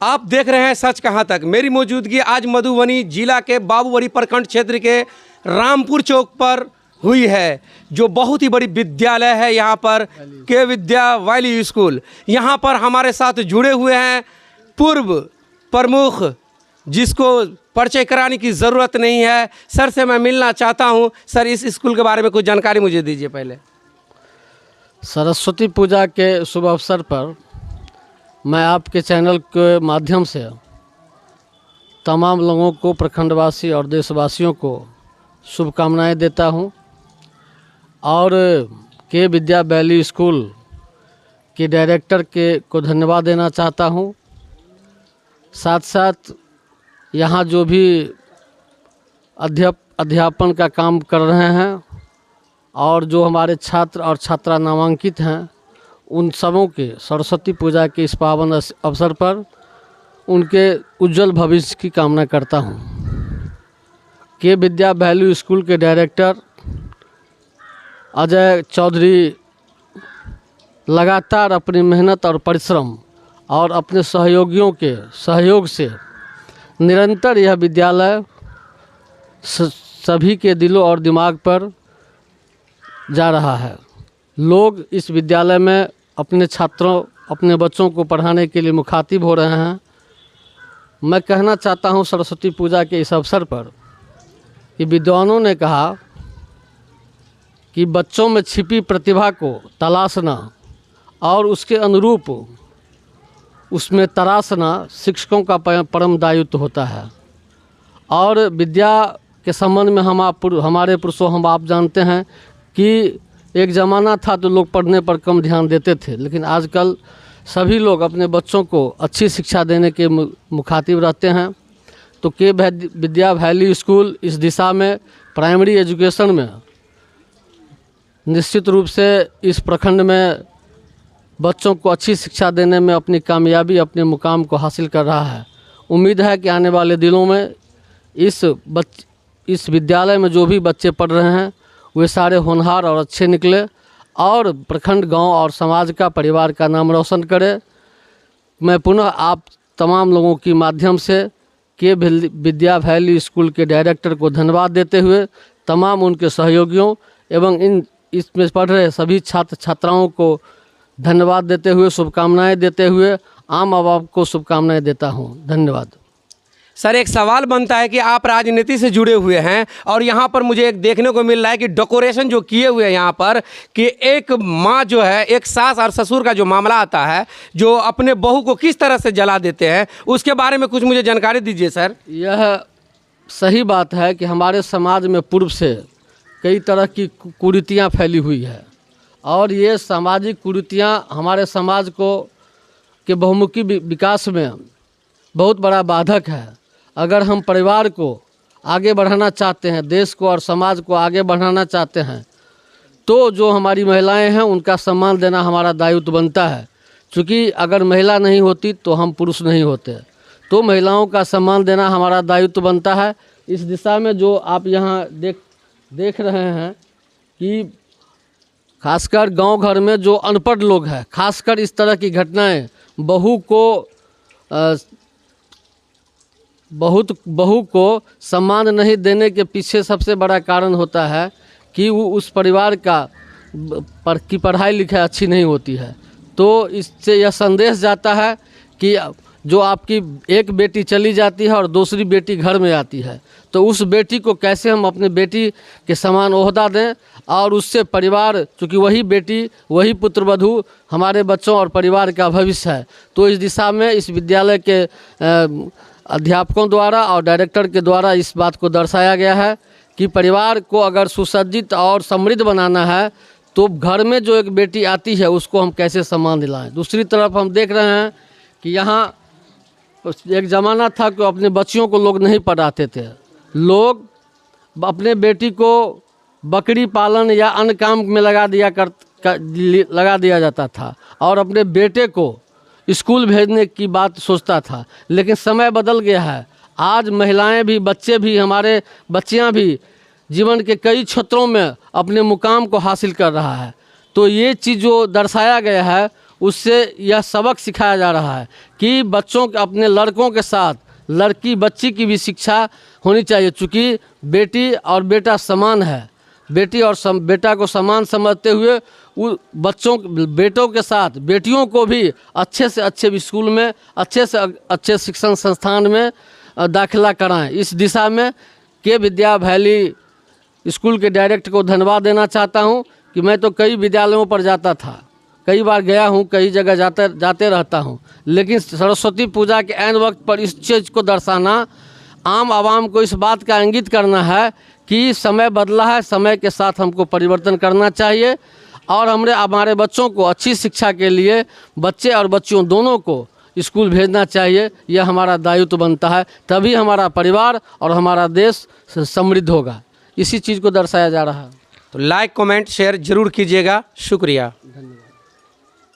आप देख रहे हैं सच कहाँ तक। मेरी मौजूदगी आज मधुबनी जिला के बाबूबड़ी प्रखंड क्षेत्र के रामपुर चौक पर हुई है, जो बहुत ही बड़ी विद्यालय है यहाँ पर, के विद्या वैली स्कूल। यहाँ पर हमारे साथ जुड़े हुए हैं पूर्व प्रमुख, जिसको परिचय कराने की ज़रूरत नहीं है। सर से मैं मिलना चाहता हूँ। सर, इस स्कूल के बारे में कुछ जानकारी मुझे दीजिए पहले। सरस्वती पूजा के शुभ अवसर पर मैं आपके चैनल के माध्यम से तमाम लोगों को, प्रखंडवासी और देशवासियों को शुभकामनाएं देता हूं और के विद्या वैली स्कूल के डायरेक्टर को धन्यवाद देना चाहता हूं। साथ साथ यहां जो भी अध्यापन का काम कर रहे हैं और जो हमारे छात्र और छात्रा नामांकित हैं, उन सबों के सरस्वती पूजा के इस पावन अवसर पर उनके उज्जवल भविष्य की कामना करता हूं। के विद्या वैली स्कूल के डायरेक्टर अजय चौधरी लगातार अपनी मेहनत और परिश्रम और अपने सहयोगियों के सहयोग से निरंतर यह विद्यालय सभी के दिलों और दिमाग पर जा रहा है। लोग इस विद्यालय में अपने छात्रों, अपने बच्चों को पढ़ाने के लिए मुखातिब हो रहे हैं। मैं कहना चाहता हूं सरस्वती पूजा के इस अवसर पर कि विद्वानों ने कहा कि बच्चों में छिपी प्रतिभा को तलाशना और उसके अनुरूप उसमें तराशना शिक्षकों का परम दायित्व होता है। और विद्या के संबंध में हमारे पुरुषों, हम आप जानते हैं कि एक ज़माना था तो लोग पढ़ने पर कम ध्यान देते थे, लेकिन आजकल सभी लोग अपने बच्चों को अच्छी शिक्षा देने के मुखातिब रहते हैं। तो के विद्या वैली स्कूल इस दिशा में प्राइमरी एजुकेशन में निश्चित रूप से इस प्रखंड में बच्चों को अच्छी शिक्षा देने में अपनी कामयाबी, अपने मुकाम को हासिल कर रहा है। उम्मीद है कि आने वाले दिनों में इस विद्यालय में जो भी बच्चे पढ़ रहे हैं वे सारे होनहार और अच्छे निकले और प्रखंड, गांव और समाज का, परिवार का नाम रोशन करे। मैं पुनः आप तमाम लोगों के माध्यम से के विद्या वैली स्कूल के डायरेक्टर को धन्यवाद देते हुए तमाम उनके सहयोगियों एवं इसमें पढ़ रहे सभी छात्र छात्राओं को धन्यवाद देते हुए, शुभकामनाएं देते हुए आम आवाम को शुभकामनाएं देता हूं। धन्यवाद। सर, एक सवाल बनता है कि आप राजनीति से जुड़े हुए हैं और यहाँ पर मुझे एक देखने को मिल रहा है कि डेकोरेशन जो किए हुए हैं यहाँ पर, कि एक माँ जो है, एक सास और ससुर का जो मामला आता है, जो अपने बहू को किस तरह से जला देते हैं, उसके बारे में कुछ मुझे जानकारी दीजिए सर। यह सही बात है कि हमारे समाज में पूर्व से कई तरह की कुरीतियाँ फैली हुई है और ये सामाजिक कुरीतियाँ हमारे समाज के बहुमुखी विकास में बहुत बड़ा बाधक है। अगर हम परिवार को आगे बढ़ाना चाहते हैं, देश को और समाज को आगे बढ़ाना चाहते हैं, तो जो हमारी महिलाएं हैं उनका सम्मान देना हमारा दायित्व बनता है। क्योंकि अगर महिला नहीं होती तो हम पुरुष नहीं होते, तो महिलाओं का सम्मान देना हमारा दायित्व बनता है। इस दिशा में जो आप यहाँ देख रहे हैं कि खासकर गांव घर में जो अनपढ़ लोग हैं, खासकर इस तरह की घटनाएं बहू को सम्मान नहीं देने के पीछे सबसे बड़ा कारण होता है कि वो उस परिवार की पढ़ाई लिखाई अच्छी नहीं होती है। तो इससे यह संदेश जाता है कि जो आपकी एक बेटी चली जाती है और दूसरी बेटी घर में आती है, तो उस बेटी को कैसे हम अपने बेटी के समान ओहदा दें और उससे परिवार, चूँकि वही बेटी, वही पुत्रवधू हमारे बच्चों और परिवार का भविष्य है। तो इस दिशा में इस विद्यालय के अध्यापकों द्वारा और डायरेक्टर के द्वारा इस बात को दर्शाया गया है कि परिवार को अगर सुसज्जित और समृद्ध बनाना है तो घर में जो एक बेटी आती है उसको हम कैसे सम्मान दिलाएं। दूसरी तरफ हम देख रहे हैं कि यहाँ एक ज़माना था कि अपने बच्चियों को लोग नहीं पढ़ाते थे। लोग अपने बेटी को बकरी पालन या अन्य काम में लगा दिया जाता था और अपने बेटे को स्कूल भेजने की बात सोचता था। लेकिन समय बदल गया है। आज महिलाएं भी, बच्चे भी, हमारे बच्चियां भी जीवन के कई क्षेत्रों में अपने मुकाम को हासिल कर रहा है। तो ये चीज़ जो दर्शाया गया है उससे यह सबक सिखाया जा रहा है कि बच्चों के अपने लड़कों के साथ लड़की बच्ची की भी शिक्षा होनी चाहिए, चूँकि बेटी और बेटा समान है। बेटी और बेटा को समान समझते हुए बच्चों बेटों के साथ बेटियों को भी अच्छे से अच्छे स्कूल में अच्छे से अच्छे शिक्षण संस्थान में दाखिला कराएं। इस दिशा में के विद्या वैली स्कूल के डायरेक्टर को धन्यवाद देना चाहता हूं कि मैं तो कई विद्यालयों पर जाता था, कई बार गया हूं, कई जगह जाते रहता हूं, लेकिन सरस्वती पूजा के ऐन वक्त पर इस चीज़ को दर्शाना, आम आवाम को इस बात का इंगित करना है कि समय बदला है, समय के साथ हमको परिवर्तन करना चाहिए और हमारे बच्चों को अच्छी शिक्षा के लिए बच्चे और बच्चियों दोनों को स्कूल भेजना चाहिए। यह हमारा दायित्व बनता है, तभी हमारा परिवार और हमारा देश समृद्ध होगा। इसी चीज़ को दर्शाया जा रहा है। तो लाइक कमेंट शेयर जरूर कीजिएगा। शुक्रिया। धन्यवाद।